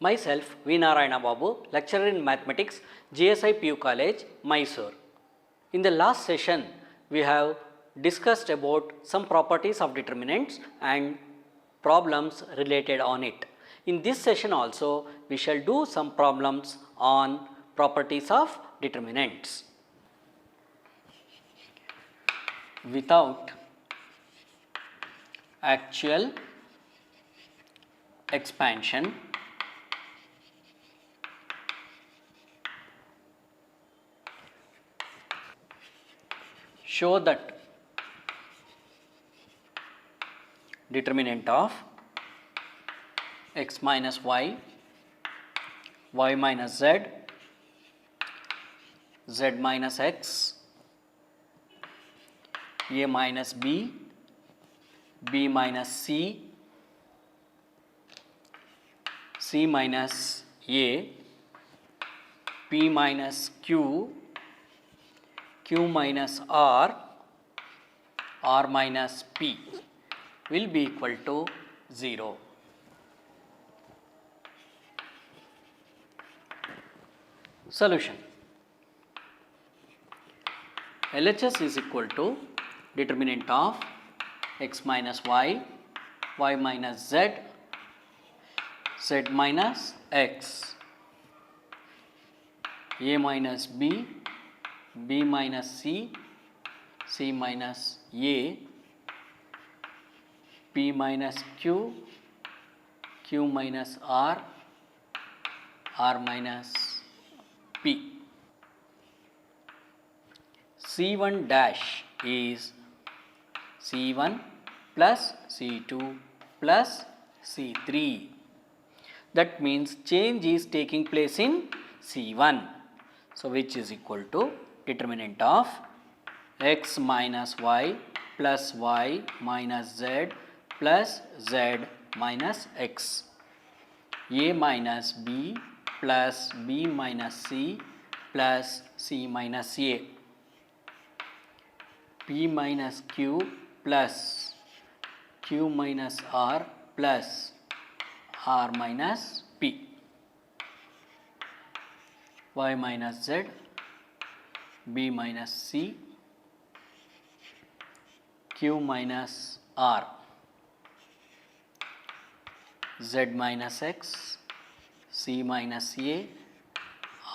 Myself, V. Narayana Babu, lecturer in mathematics, GSI PU College, Mysore. In the last session, we have discussed about some properties of determinants and problems related on it. In this session also, we shall do some problems on properties of determinants. Without actual expansion, show that determinant of x minus y, y minus z, z minus x, a minus b, b minus c, c minus a, p minus q, q minus r minus p will be equal to 0. Solution. LHS is equal to determinant of x minus y, y minus z, z minus x, a minus b, b minus c, c minus a, p minus q, q minus r minus p. C1 dash is C1 plus C2 plus C3. That means change is taking place in C1. So, which is equal to determinant of x minus y plus y minus z plus z minus x, a minus b plus b minus c plus c minus a, p minus q plus q minus r plus r minus p, y minus z, b minus c, q minus r, z minus x, c minus a,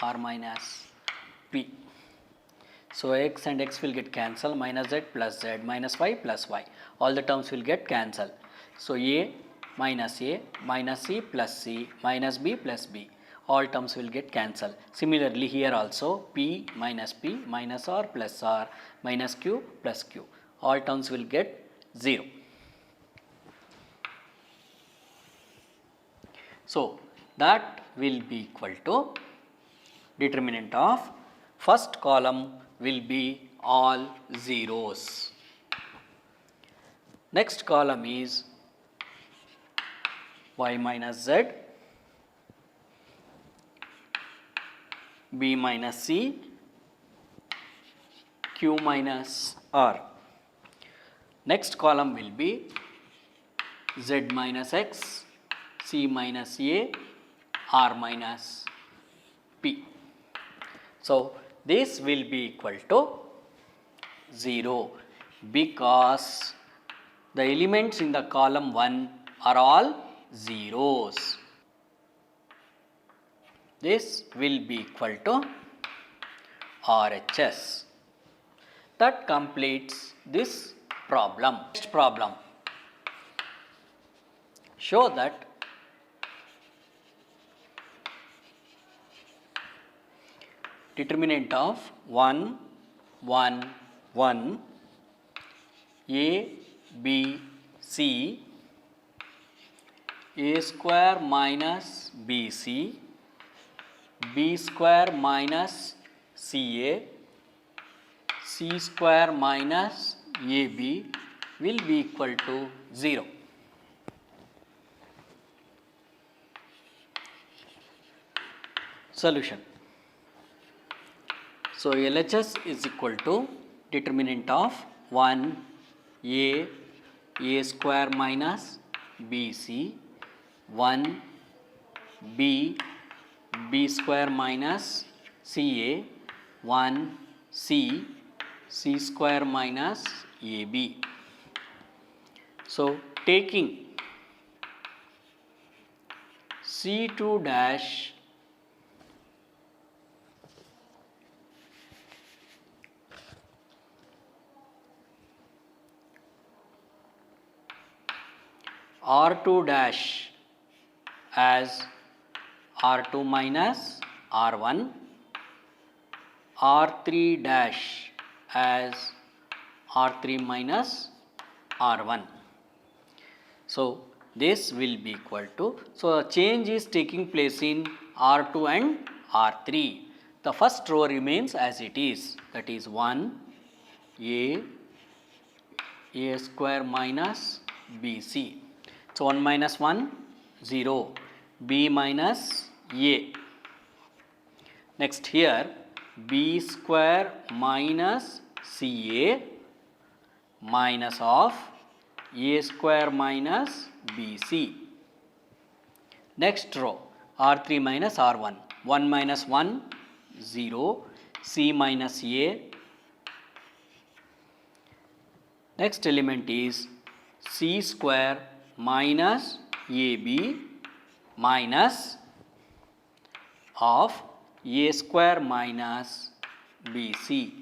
r minus p. So, x and x will get cancelled, minus z plus z minus y plus y, all the terms will get cancelled. So, a minus c plus c minus b plus b, all terms will get cancelled. Similarly, here also p minus r plus r minus q plus q, all terms will get 0. So, that will be equal to determinant of first column will be all zeros. Next column is y minus z, b minus c, q minus r. Next column will be z minus x, c minus a, r minus p. So, this will be equal to 0 because the elements in the column 1 are all zeros. This will be equal to RHS. That completes this problem. Next problem. Show that determinant of 1, 1, 1, a, b, c, a square minus bc, b square minus ca, c square minus ab will be equal to 0. Solution. So, LHS is equal to determinant of 1 a square minus bc, 1 B, B square minus CA, 1 C, C square minus AB. So taking C2 dash R2 dash as R2 minus R1, R3 dash as R3 minus R1. So this will be equal to, so a change is taking place in R2 and R3. The first row remains as it is, that is 1 A square minus BC. So 1 minus 1, 0, B minus A. Next here, B square minus CA minus of A square minus BC. Next row, R3 minus R1, 1 minus 1, 0, C minus A. Next element is C square minus AB minus of A square minus BC.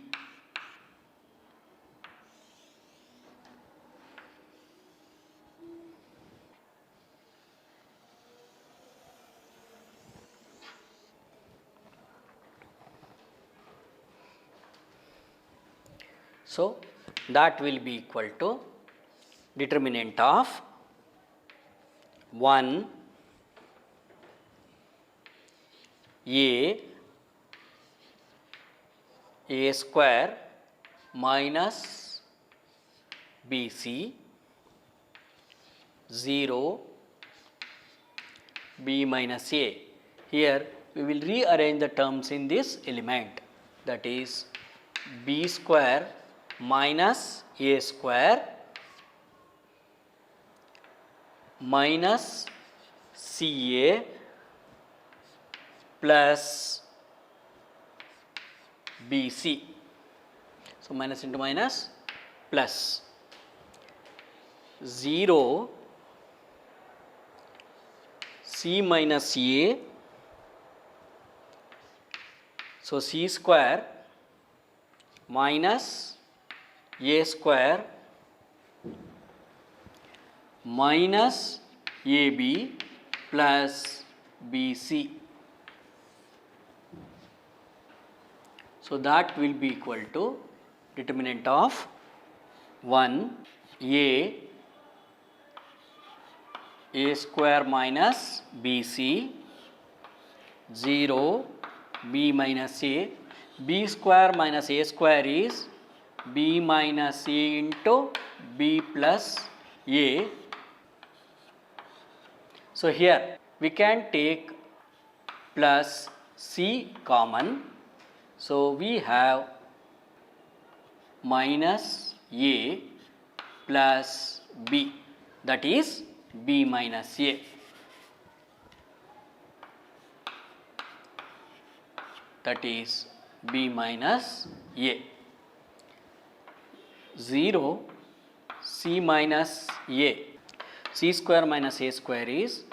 So that will be equal to determinant of 1 A square minus BC, 0 B minus A. Here we will rearrange the terms in this element, that is B square minus A square minus CA plus BC. So minus into minus plus 0 C minus A. So C square minus A square minus AB plus BC. So that will be equal to determinant of 1 A square minus BC, 0 B minus A. B square minus A square is B minus A into B plus A. So here we can take plus C common. So we have minus A plus B, that is B minus A. That is B minus A. 0 C minus A. C square minus A square is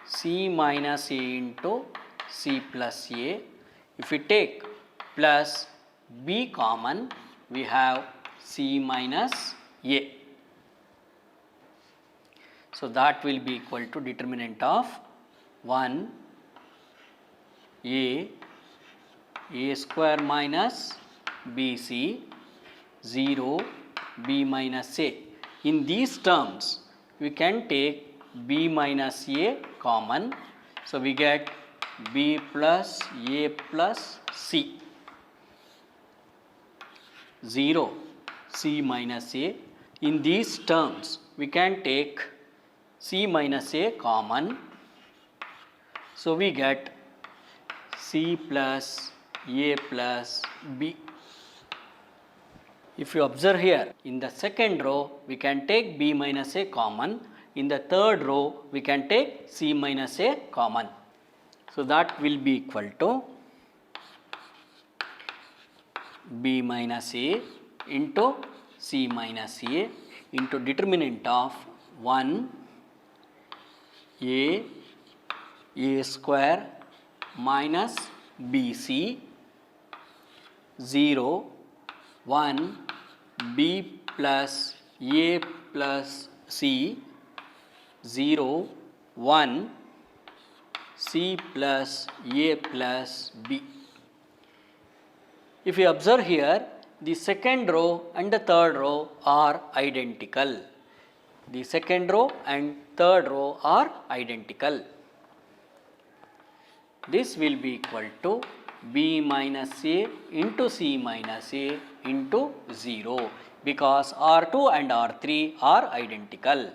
C minus A into C plus A. If we take plus B common, we have C minus A. So that will be equal to determinant of 1 A square minus BC, 0 B minus A. In these terms, we can take B minus A common. So we get B plus A plus C, 0 C minus A. In these terms, we can take C minus A common. So we get C plus A plus B. If you observe here, in the second row, we can take B minus A common. In the third row, we can take C minus A common. So that will be equal to B minus A into C minus A into determinant of 1 A square minus BC 0 1 B plus A plus C 0 1 C plus A plus B. If you observe here, the second row and the third row are identical. The second row and third row are identical. This will be equal to B minus A into C minus A into 0 because R2 and R3 are identical.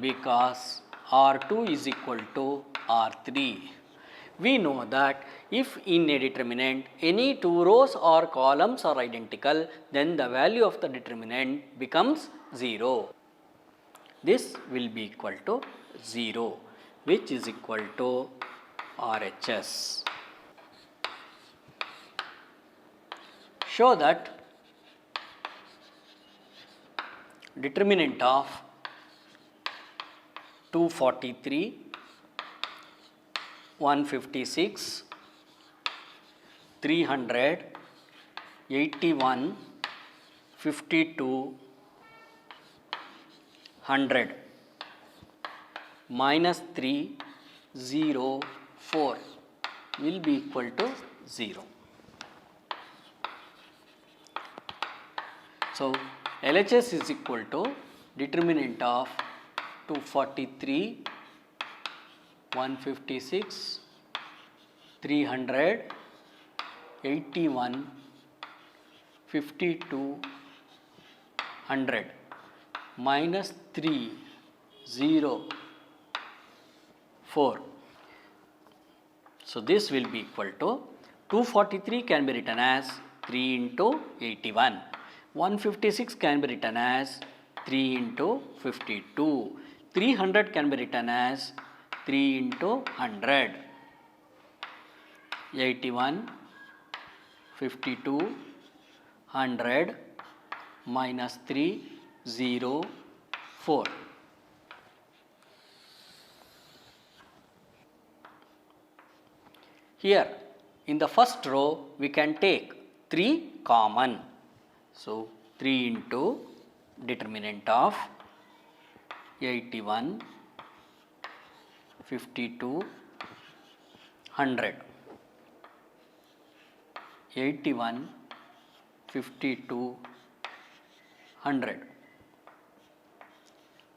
Because R2 is equal to R3. We know that if in a determinant any two rows or columns are identical, then the value of the determinant becomes 0. This will be equal to 0, which is equal to RHS. Show that determinant of 243, 156, 300, 81, 52, 100 minus 3, 0, 4 will be equal to 0. So, LHS is equal to determinant of 243, 156, 300, 81, 52, 100 minus 3, 0, 4. So, this will be equal to 243 can be written as 3 into 81, 156 can be written as 3 into 52, 300 can be written as 3 into 100, 81, 52, 100 minus 3, 0, 4. Here in the first row we can take 3 common. So, 3 into determinant of 81, 52, 100. 81, 52, 100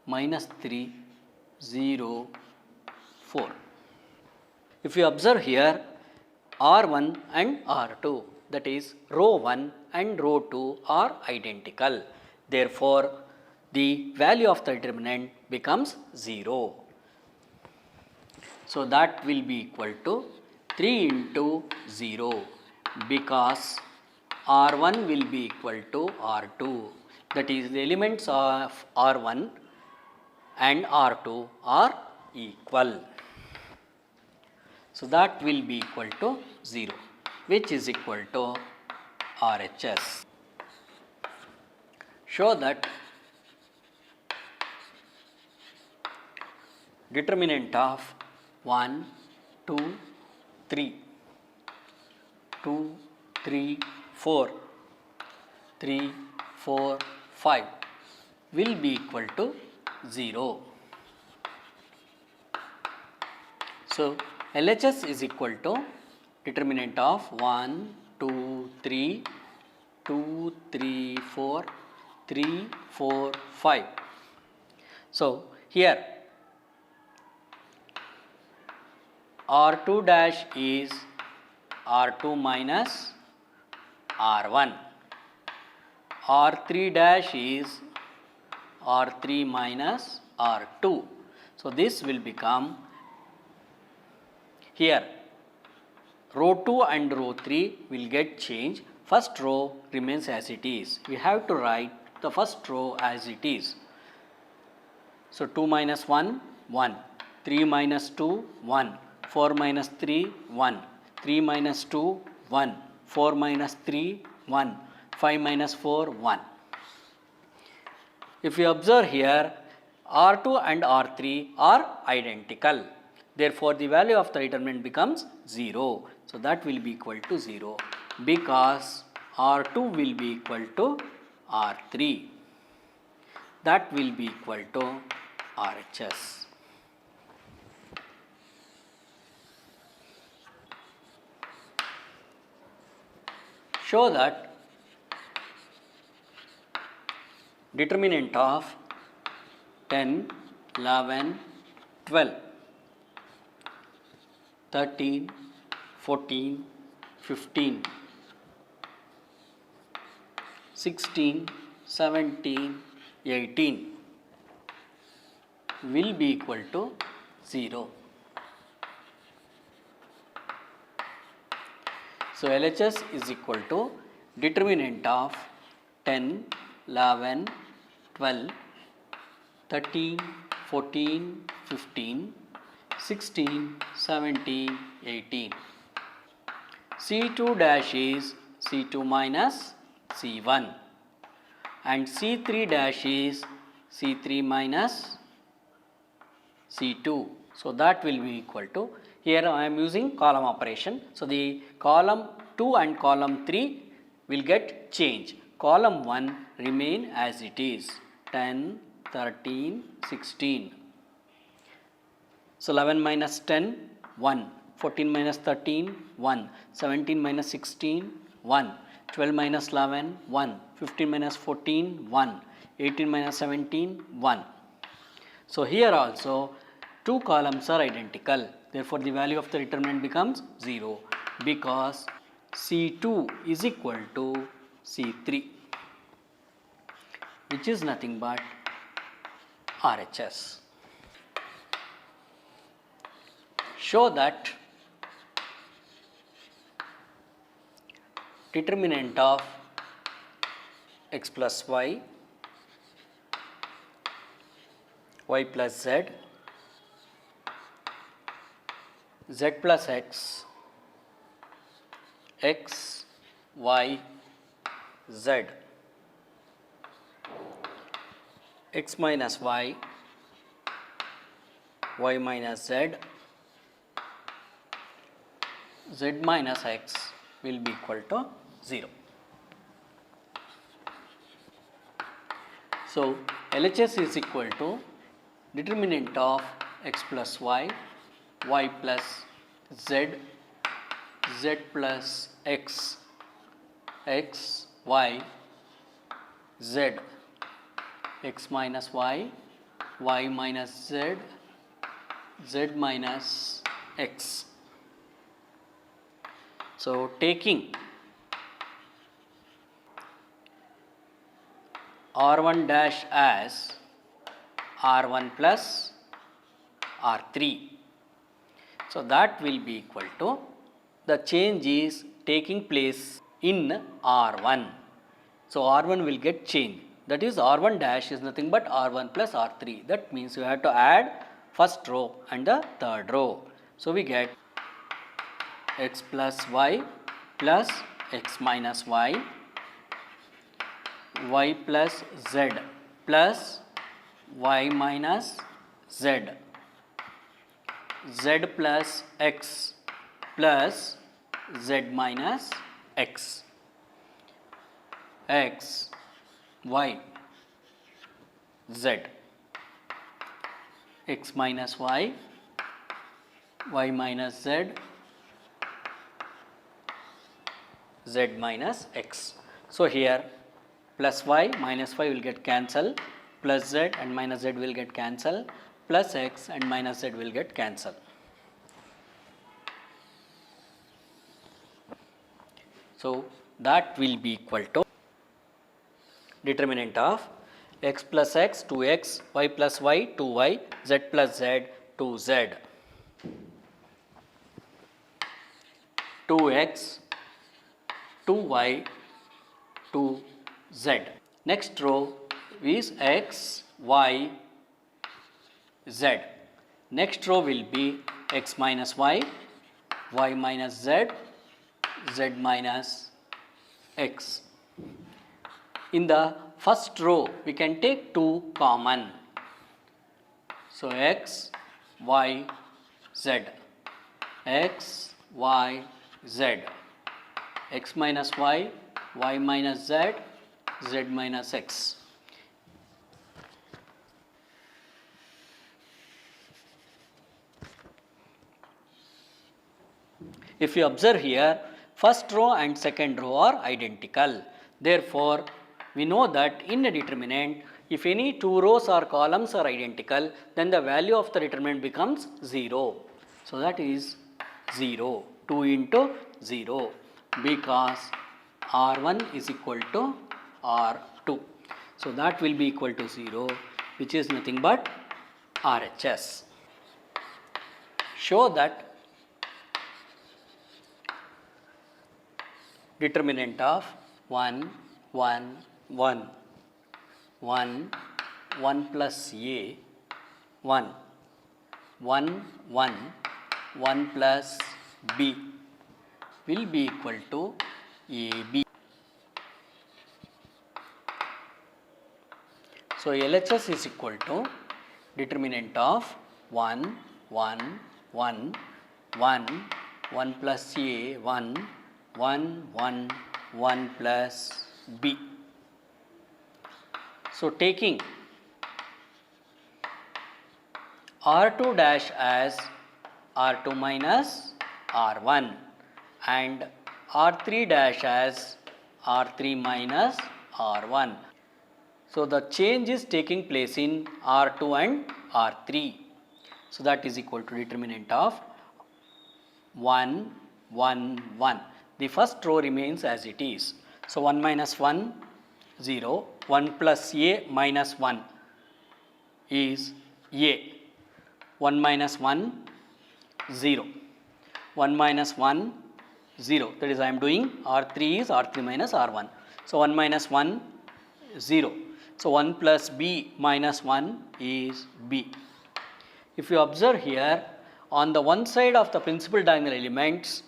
minus 3, 0, 4. If you observe here, R1 and R2, that is row 1 and row 2 are identical. Therefore, the value of the determinant becomes 0. So, that will be equal to 3 into 0 because R1 will be equal to R2, that is the elements of R1 and R2 are equal. So, that will be equal to 0, which is equal to RHS. Show that determinant of 1, 2, 3, 2, 3, 4, 3, 4, 5 will be equal to 0. So, LHS is equal to determinant of 1, 2, 3, 2, 3, 4, 3, 4, 5. So, here R2 dash is R2 minus R1, R3 dash is R3 minus R2. So, this will become here row 2 and row 3 will get changed. First row remains as it is. We have to write the first row as it is. So, 2 minus 1, 1, 3 minus 2, 1, 4 minus 3, 1. 3 minus 2, 1. 4 minus 3, 1. 5 minus 4, 1. If you observe here, R2 and R3 are identical. Therefore, the value of the determinant becomes 0. So, that will be equal to 0 because R2 will be equal to R3. That will be equal to RHS. Show that determinant of 10, 11, 12, 13, 14, 15, 16, 17, 18 will be equal to 0. So, LHS is equal to determinant of 10, 11, 12, 13, 14, 15, 16, 17, 18. C2 dash is C2 minus C1 and C3 dash is C3 minus C2. So, that will be equal to, here I am using column operation. So, the column 2 and column 3 will get change. Column 1 remain as it is 10, 13, 16. So, 11 minus 10, 1. 14 minus 13, 1. 17 minus 16, 1. 12 minus 11, 1. 15 minus 14, 1. 18 minus 17, 1. So, here also two columns are identical. Therefore, the value of the determinant becomes 0 because C2 is equal to C3, which is nothing but RHS. Show that determinant of x plus y, y plus z, z plus x, x, y, z, x minus y, y minus z, z minus x will be equal to 0. So, LHS is equal to determinant of x plus y, y plus z, z plus x, x, y, z, x minus y, y minus z, z minus x. So, taking R1 dash as R1 plus R3. So, that will be equal to, the change is taking place in R1. So, R1 will get changed, that is R1 dash is nothing but R1 plus R3. That means you have to add first row and the third row. So, we get x plus y plus x minus y, y plus z plus y minus z, z plus x plus z minus x, x, y, z, x minus y, y minus z, z minus x. So, here plus y minus y will get cancelled, plus z and minus z will get cancelled, plus x and minus z will get cancelled. So, that will be equal to determinant of x plus x 2x, y plus y 2y, z plus z 2z. 2x, 2y, 2z. Next row is x, y, z. Next row will be x minus y, y minus z, z minus x. In the first row, we can take 2 common. So, x, y, z, x, y, z, x minus y, y minus z, z minus x. If you observe here, first row and second row are identical. Therefore, we know that in a determinant, if any two rows or columns are identical, then the value of the determinant becomes 0. So, that is 0, 2 into 0, because R1 is equal to R2. So, that will be equal to 0, which is nothing but RHS. Show that determinant of 1, 1, 1, 1, 1 plus A, 1, 1, 1, 1 plus B will be equal to AB. So, LHS is equal to determinant of 1, 1, 1, 1, 1 plus A, 1, 1, 1, 1 plus B. So, taking R2 dash as R2 minus R1 and R3 dash as R3 minus R1. So, the change is taking place in R2 and R3. So, that is equal to determinant of 1, 1, 1. The first row remains as it is. So, 1 minus 1, 0, 1 plus A minus 1 is A, 1 minus 1, 0, 1 minus 1, 0, that is I am doing R3 is R3 minus R1. So, 1 minus 1, 0. So, 1 plus B minus 1 is B. If you observe here, on the one side of the principal diagonal elements,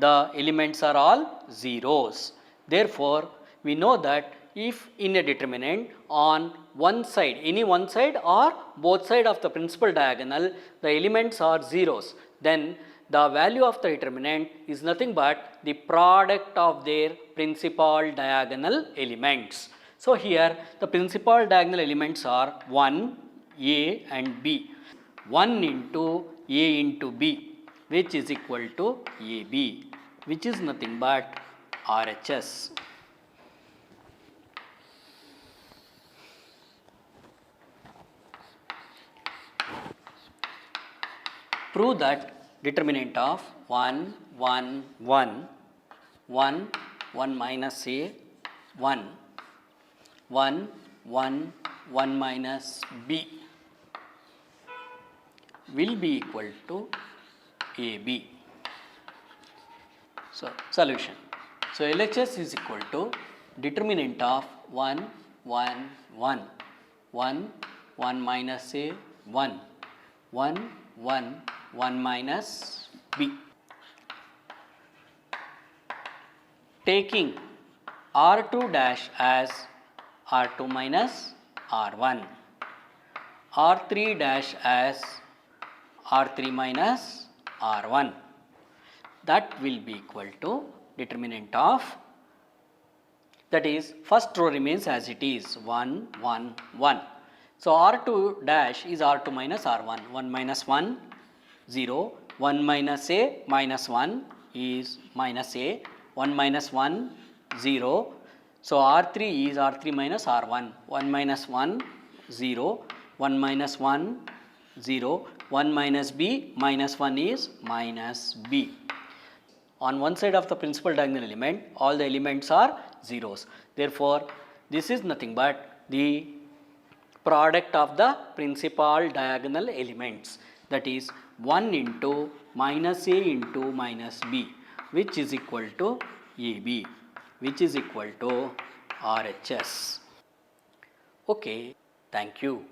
the elements are all zeros. Therefore, we know that if in a determinant on one side, any one side or both sides of the principal diagonal, the elements are zeros, then the value of the determinant is nothing but the product of their principal diagonal elements. So, here the principal diagonal elements are 1, A and B, 1 into A into B, which is equal to AB, which is nothing but RHS. Prove that determinant of 1, 1, 1, 1, 1 minus A, 1, 1, 1, 1 minus B will be equal to AB. So, solution. So, LHS is equal to determinant of 1, 1, 1, 1, 1 minus A, 1, 1, 1, 1 minus B. Taking R2 dash as R2 minus R1, R3 dash as R3 minus R1, that will be equal to determinant of, that is first row remains as it is 1, 1, 1. So, R2 dash is R2 minus R1, 1 minus 1, 0, 1 minus A minus 1 is minus A, 1 minus 1, 0. So, R3 is R3 minus R1, 1 minus 1, 0, 1 minus 1, 0, 1 minus B minus 1 is minus B. On one side of the principal diagonal element, all the elements are zeros. Therefore, this is nothing but the product of the principal diagonal elements, that is 1 into minus A into minus B, which is equal to AB, which is equal to RHS. Okay, thank you.